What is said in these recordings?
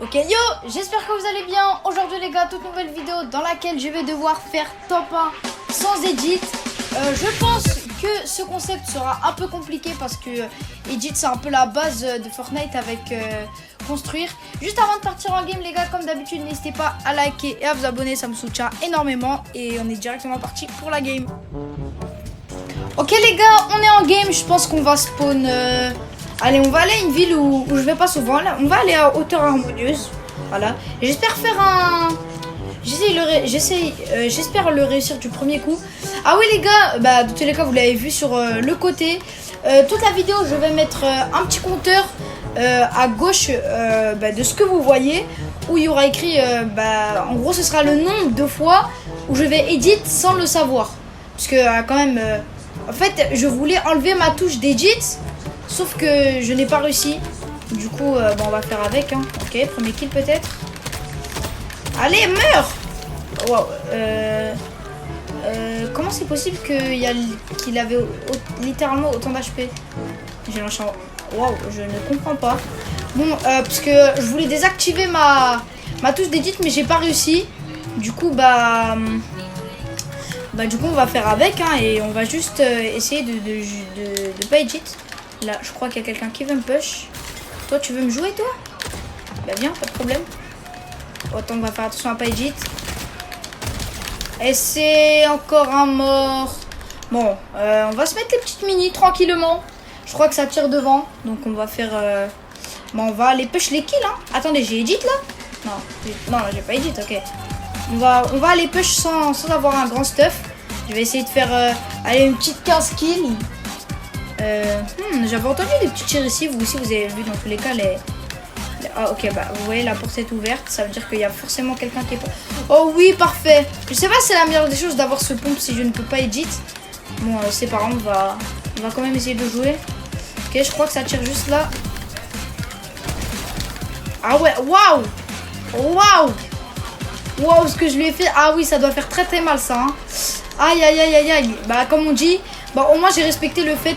Ok yo, j'espère que vous allez bien. Aujourd'hui les gars, toute nouvelle vidéo dans laquelle je vais devoir faire top 1 sans edit. Je pense que ce concept sera un peu compliqué parce que edit c'est un peu la base de Fortnite avec construire. Juste avant de partir en game les gars, comme d'habitude n'hésitez pas à liker et à vous abonner, ça me soutient énormément. Et on est directement parti pour la game. Ok les gars, on est en game, je pense qu'on va spawn... Allez, on va aller à une ville où je vais pas souvent. Là, on va aller à hauteur harmonieuse. Voilà. Et j'espère faire un... J'espère le réussir du premier coup. Ah oui les gars, bah de tous les cas vous l'avez vu sur le côté. Toute la vidéo je vais mettre un petit compteur à gauche de ce que vous voyez. Où il y aura écrit, en gros ce sera le nombre de fois où je vais edit sans le savoir. Parce que quand même, en fait je voulais enlever ma touche d'edit. Sauf que je n'ai pas réussi. Du coup, on va faire avec. Hein. Ok, premier kill peut-être. Allez, meurs. Wow. Comment c'est possible qu'il avait littéralement autant d'HP? J'ai lancé en... Wow, je ne comprends pas. Bon, parce que je voulais désactiver ma touche d'edit, mais j'ai pas réussi. Du coup, du coup, on va faire avec. Hein, et on va juste essayer de pas edit. Là, je crois qu'il y a quelqu'un qui veut me push. Toi, tu veux me jouer, toi? Bah viens, pas de problème. Autant on va faire attention à pas edit. Et c'est encore un mort. Bon, on va se mettre les petites mini tranquillement. Je crois que ça tire devant. Donc on va faire... on va aller push les kills. Hein. Attendez, j'ai edit là? Non, j'ai pas edit, ok. On va aller push sans avoir un grand stuff. Je vais essayer de faire aller une petite 15 kills. J'avais entendu des petits tirs ici. Vous aussi vous avez vu dans tous les cas Ah ok, vous voyez la porte est ouverte. Ça veut dire qu'il y a forcément quelqu'un qui est... Oh oui, parfait. Je sais pas si c'est la meilleure des choses d'avoir ce pompe si je ne peux pas edit. Bon, c'est pas grave, on va quand même essayer de jouer. Ok, je crois que ça tire juste là. Ah ouais, waouh. Waouh, ce que je lui ai fait. Ah oui, ça doit faire très mal ça. Hein. Aïe, aïe, aïe, aïe, aïe. Bah comme on dit... au moins j'ai respecté le fait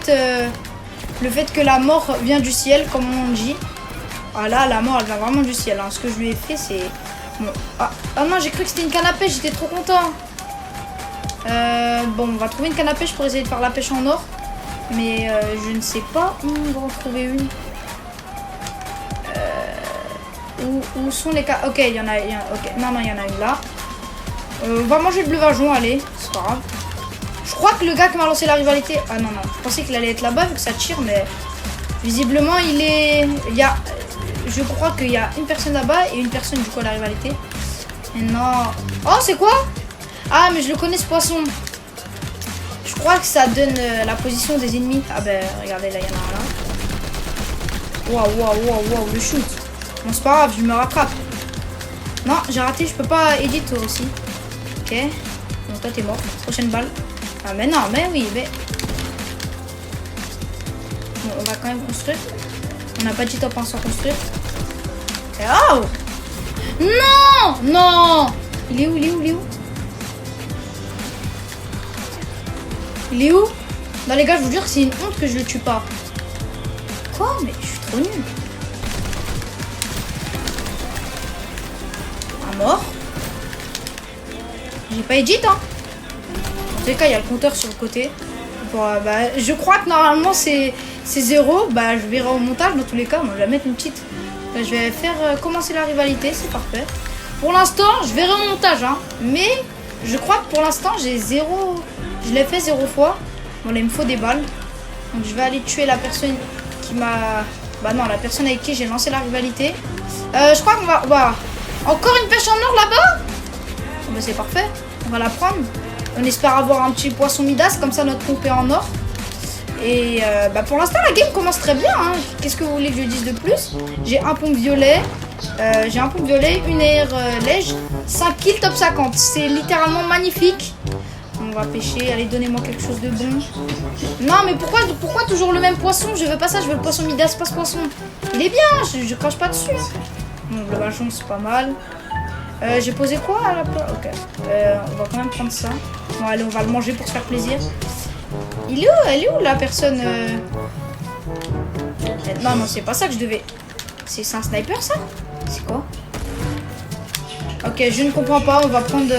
que la mort vient du ciel, comme on dit. Ah là, la mort elle vient vraiment du ciel. Hein. Ce que je lui ai fait c'est... Bon. Ah non, j'ai cru que c'était une canne à pêche, j'étais trop content. On va trouver une canne à pêche pour essayer de faire la pêche en or. Mais je ne sais pas où on va en trouver une. Où sont les cannes? Ok, il y en a une. Ok, non, il y en a une là. On va manger le bleuvageon, allez, c'est pas grave. Je crois que le gars qui m'a lancé la rivalité... Ah non, je pensais qu'il allait être là-bas vu que ça tire, mais... Visiblement, je crois qu'il y a une personne là-bas et une personne du coup à la rivalité. Et non... Oh, c'est quoi? Ah, mais je le connais ce poisson. Je crois que ça donne la position des ennemis. Ah regardez, là, il y en a un là. Waouh, le shoot. Bon, c'est pas grave, je me rattrape. Non, j'ai raté, je peux pas edit toi aussi. Ok. Bon, toi, t'es mort. Prochaine balle. Ah mais non, mais oui, mais... Bon, on va quand même construire. On n'a pas dit top 1 sans construire. Et oh! Non! Il est où? Non les gars, je vous jure que c'est une honte que je le tue pas. Quoi? Mais je suis trop nul. Un mort. J'ai pas edit, hein. En tous les cas, il y a le compteur sur le côté. Bon, je crois que normalement c'est 0. Je verrai au montage dans tous les cas. Moi, je vais mettre une petite. Je vais faire commencer la rivalité, c'est parfait. Pour l'instant, je verrai au montage. Hein, mais je crois que pour l'instant, j'ai 0. Je l'ai fait 0 fois. Bon, là, il me faut des balles. Donc, je vais aller tuer la personne qui m'a. La personne avec qui j'ai lancé la rivalité. Je crois qu'on va. Encore une pêche en or là-bas. Oh, c'est parfait. On va la prendre. On espère avoir un petit poisson Midas, comme ça notre pompe est en or. Et pour l'instant la game commence très bien. Hein. Qu'est-ce que vous voulez que je dise de plus? J'ai un pompe violet, une air lège, 5 kills top 50. C'est littéralement magnifique. On va pêcher, allez donnez-moi quelque chose de bon. Non mais pourquoi toujours le même poisson? Je veux pas ça, je veux le poisson Midas, pas ce poisson. Il est bien, je crache pas dessus. Hein. Bon, le vachon c'est pas mal. J'ai posé quoi à la place? Ok. On va quand même prendre ça. Bon, allez, on va le manger pour se faire plaisir. Elle est où la personne Non, c'est pas ça que je devais. C'est un sniper ça? C'est quoi? Ok, je ne comprends pas. On va prendre...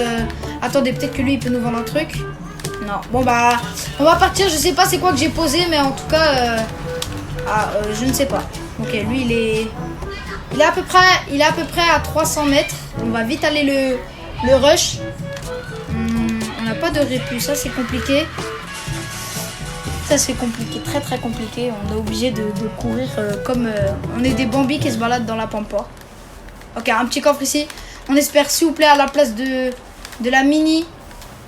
Attendez, peut-être que lui, il peut nous vendre un truc. Non. Bon, bah, on va partir. Je sais pas c'est quoi que j'ai posé, mais en tout cas... je ne sais pas. Ok, lui, il est à peu près à 300 mètres. On va vite aller le rush. On n'a pas de répu. Ça, c'est compliqué. Ça, c'est compliqué. Très, très compliqué. On est obligé de courir comme... on est des bambis qui se baladent dans la pampa. Ok, un petit coffre ici. On espère, s'il vous plaît, à la place de la mini,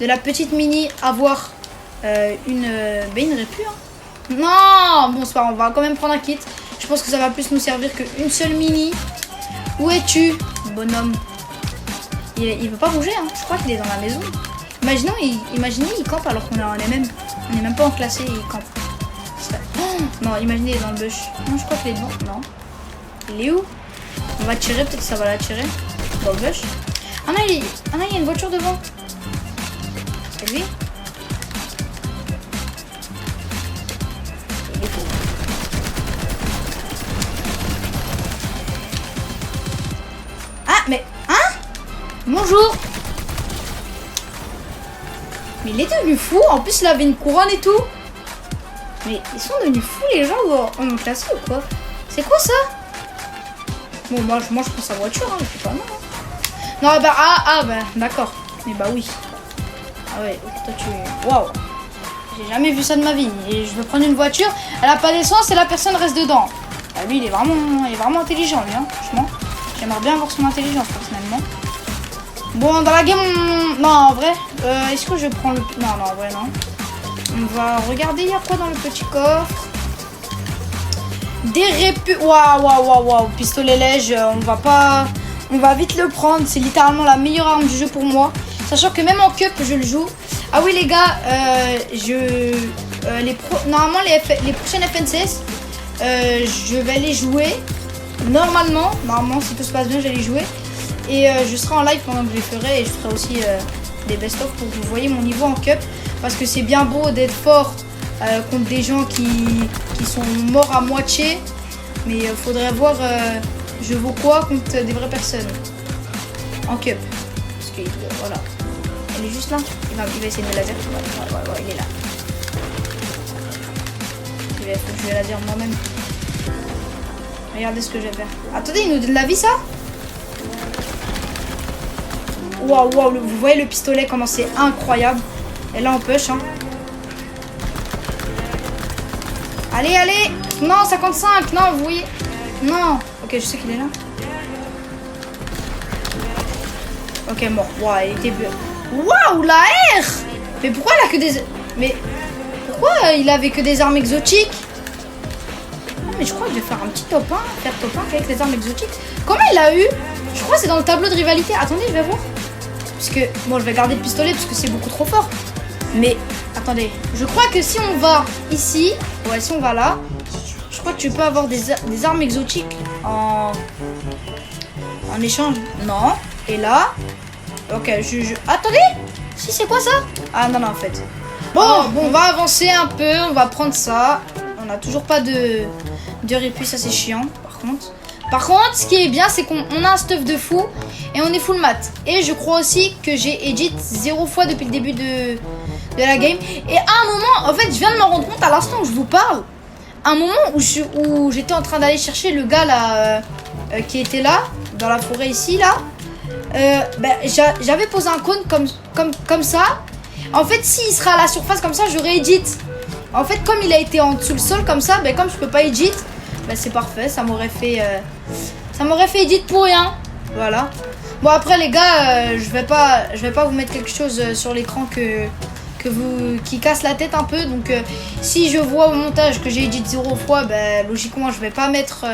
de la petite mini, avoir une répu. Hein. Non, bon, c'est pas grave, on va quand même prendre un kit. Je pense que ça va plus nous servir qu'une seule mini. Où es-tu, bonhomme? Il veut pas bouger, hein. Je crois qu'il est dans la maison. Imaginez, il campe alors qu'on est même pas enclassé, il campe. Oh, non, imaginez, il est dans le bush. Non, je crois qu'il est devant. Non. Il est où? On va tirer, peut-être que ça va l'attirer. Dans le bush. Ah non, il y a une voiture devant. C'est lui? Il est fou. Ah, mais... Hein? Bonjour. Mais il est devenu fou. En plus, il avait une couronne et tout. Mais ils sont devenus fous, les gens, ou en classé ou quoi? C'est quoi ça? Bon, moi je prends sa voiture, hein, c'est pas mal. Hein. Non, bah, bah, d'accord. Mais bah oui. Ah ouais, toi tu... Waouh. J'ai jamais vu ça de ma vie. Et je veux prendre une voiture, elle a pas d'essence et la personne reste dedans. Bah lui, il est vraiment intelligent, lui, hein, franchement. J'aimerais bien avoir son intelligence, personnellement. Bon, dans la game, non, en vrai, est-ce que je prends le... Non, en vrai, non. On va regarder, il y a quoi dans le petit coffre? Des répus... Waouh. Pistolet léger, on va vite le prendre. C'est littéralement la meilleure arme du jeu pour moi. Sachant que même en cup, je le joue. Ah oui, les gars, normalement, les prochaines FNCS, je vais les jouer. Normalement, si tout se passe bien, je vais les jouer. Et je serai en live pendant que je les ferai. Et je ferai aussi des best-of pour que vous voyez mon niveau en cup. Parce que c'est bien beau d'être fort contre des gens qui sont morts à moitié. Mais il faudrait voir je vaux quoi contre des vraies personnes. En cup. Parce que voilà. Elle est juste là. Il va essayer de me laser. Ouais, il est là. Je vais laser moi-même. Regardez ce que je vais faire. Attendez, il nous donne la vie, ça? Waouh, vous voyez le pistolet, comment c'est incroyable. Et là, on push, hein. Allez. Non, 55. Non, vous voyez. Non. Ok, je sais qu'il est là. Ok, mort. Waouh, il était bleu. Waouh, la R. Mais pourquoi il a que des... Mais pourquoi il avait que des armes exotiques? Non, mais je crois que je vais faire un petit top 1. Faire top 1 avec les armes exotiques. Comment il a eu? Je crois que c'est dans le tableau de rivalité. Attendez, je vais voir. Parce que... Bon, je vais garder le pistolet parce que c'est beaucoup trop fort. Mais... Attendez. Je crois que si on va ici... Ouais, si on va là... Je crois que tu peux avoir des armes exotiques en échange. Non. Et là... Ok, Attendez. Si, c'est quoi ça? Ah, non, en fait. Bon, on va avancer un peu. On va prendre ça. On n'a toujours pas de répu. Ça, c'est chiant, Par contre, ce qui est bien, c'est qu'on a un stuff de fou. Et on est full mat. Et je crois aussi que j'ai edit 0 fois depuis le début de la game. Et à un moment, en fait, je viens de m'en rendre compte à l'instant où je vous parle. Un moment où j'étais en train d'aller chercher le gars là qui était là, dans la forêt ici, là. J'avais posé un cône comme ça. En fait, s'il sera à la surface comme ça, je réédit. En fait, comme il a été en dessous le sol comme ça, comme je peux pas edit, c'est parfait. Ça m'aurait fait edit pour rien. Voilà. Bon, après les gars, je vais pas vous mettre quelque chose sur l'écran qui casse la tête un peu. Donc si je vois au montage que j'ai edit 0 fois, logiquement je vais pas mettre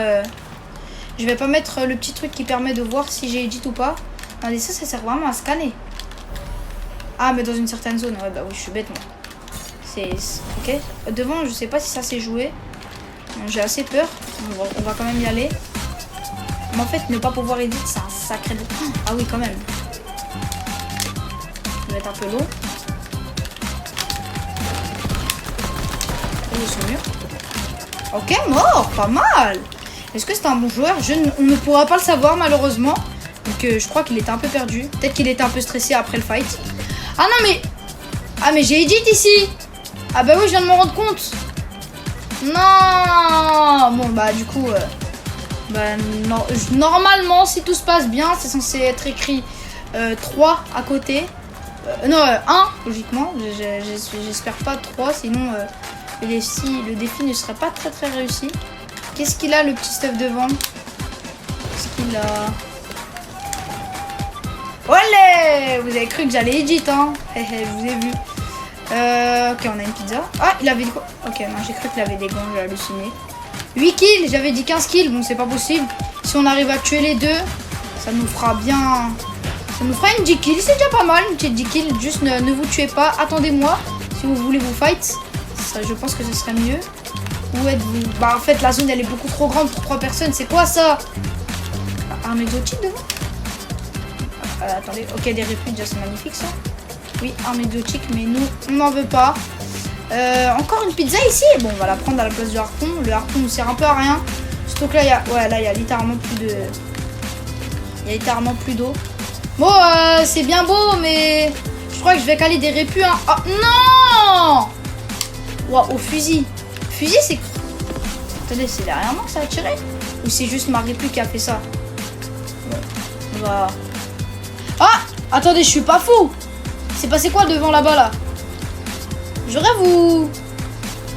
le petit truc qui permet de voir si j'ai edit ou pas. Attendez, ça sert vraiment à scanner. Ah, mais dans une certaine zone. Ouais, oui, je suis bête, moi. C'est... Ok. Devant, je sais pas si ça s'est joué. J'ai assez peur. On va quand même y aller. Mais en fait, ne pas pouvoir edit, c'est un sacré... Ah oui, quand même. Je vais mettre un peu l'eau. Et sur le mur. Ok, mort. Pas mal. Est-ce que c'est un bon joueur? On ne pourra pas le savoir, malheureusement. Donc je crois qu'il était un peu perdu. Peut-être qu'il était un peu stressé après le fight. Ah non mais... Ah mais j'ai edit ici. Ah bah oui, je viens de m'en rendre compte. Non. Bon bah du coup... bah, non, normalement, si tout se passe bien, c'est censé être écrit 3 à côté. Non, 1, logiquement. J'espère pas 3, sinon le défi ne serait pas très réussi. Qu'est-ce qu'il a, le petit stuff devant? Qu'est-ce qu'il a? Olé! Vous avez cru que j'allais edit, hein? Je vous ai vu. Ok, on a une pizza. Ah, il avait quoi? Ok, non, j'ai cru qu'il avait des gants, j'ai halluciné. 8 kills, j'avais dit 15 kills. Bon, c'est pas possible. Si on arrive à tuer les deux, ça nous fera bien... Ça nous fera une 10 kills, c'est déjà pas mal, une petite 10 kills. Juste ne vous tuez pas, attendez-moi. Si vous voulez vous fight, ça, je pense que ce serait mieux. Où êtes-vous? Bah en fait la zone elle est beaucoup trop grande pour 3 personnes. C'est quoi ça? Arme exotique devant? Attendez, ok, des répliques, déjà c'est magnifique ça. Oui, arme exotique, mais nous on n'en veut pas. Encore une pizza ici. Bon, on va la prendre à la place du harpon. Le harpon nous sert un peu à rien. Surtout que là il y a... Ouais, là il y a littéralement plus de... Il y a littéralement plus d'eau. Bon, c'est bien beau, mais je crois que je vais caler des répus. Hein. Oh, non! Wow, au fusil. Fusil, c'est... Attendez, c'est derrière moi que ça a tiré? Ou c'est juste ma répu qui a fait ça? Bon, on va... Ah! Attendez, je suis pas fou! C'est passé quoi devant là-bas, là? J'aurais vous...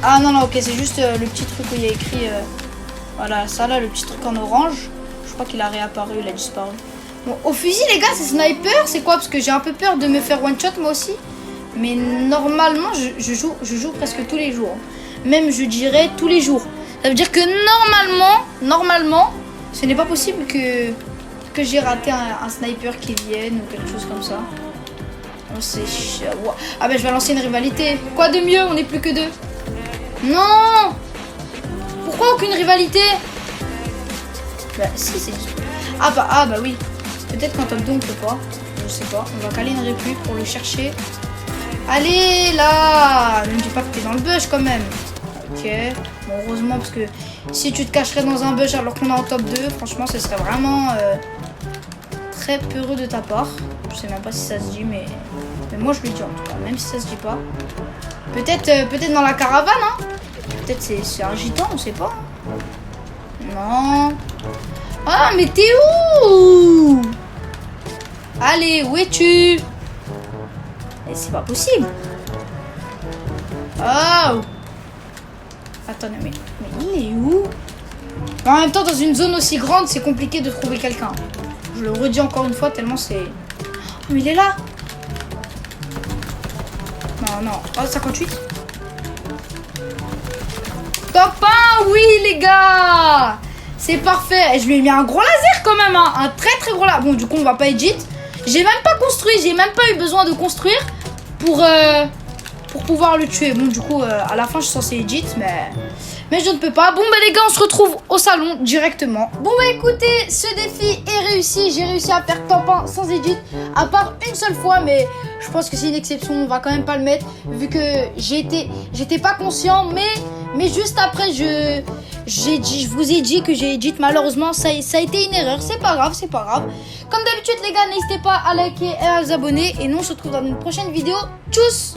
Ah non, non, ok, c'est juste le petit truc où il y a écrit... Voilà, ça là, le petit truc en orange. Je crois qu'il a réapparu, il a disparu. Bon, au fusil, les gars, c'est sniper, c'est quoi? Parce que j'ai un peu peur de me faire one shot moi aussi. Mais normalement, je joue presque tous les jours. Même, je dirais, tous les jours. Ça veut dire que normalement, ce n'est pas possible que j'ai raté un sniper qui vienne ou quelque chose comme ça. Oh, c'est chiant. Ah ben, je vais lancer une rivalité. Quoi de mieux? On n'est plus que 2. Non! Pourquoi aucune rivalité? Bah, si, c'est... Ah bah oui. Peut-être qu'en top 2 on peut pas. Je sais pas. On va caler une répu pour le chercher. Allez là! Ne me dis pas que t'es dans le bush quand même. Ok. Bon, heureusement parce que si tu te cacherais dans un bush alors qu'on est en top 2, franchement ce serait vraiment très peureux de ta part. Je sais même pas si ça se dit, mais moi je le dis en tout cas, même si ça se dit pas. Peut-être dans la caravane, hein? Peut-être c'est un gitan, on sait pas. Non. Ah, mais t'es où? Allez, où es-tu? C'est pas possible. Oh. Attendez, mais il est où? En même temps, dans une zone aussi grande, c'est compliqué de trouver quelqu'un. Je le redis encore une fois, tellement c'est... Oh, mais il est là. Non. Oh, 58. Top 1, oui, les gars. C'est parfait. Et je lui ai mis un gros laser quand même, hein. Un très gros laser. Bon, du coup, on va pas edit. J'ai même pas construit. J'ai même pas eu besoin de construire pour pouvoir le tuer. Bon, du coup, à la fin, je suis censé edit, mais je ne peux pas. Bon, bah les gars, on se retrouve au salon directement. Bon, bah écoutez, ce défi est réussi. J'ai réussi à faire top 1 sans edit, à part une seule fois, mais je pense que c'est une exception. On va quand même pas le mettre, vu que j'étais pas conscient, mais juste après, je vous ai dit que j'ai edit. Malheureusement, ça a été une erreur. C'est pas grave. Comme d'habitude, les gars, n'hésitez pas à liker et à vous abonner. Et nous, on se retrouve dans une prochaine vidéo. Tchuss!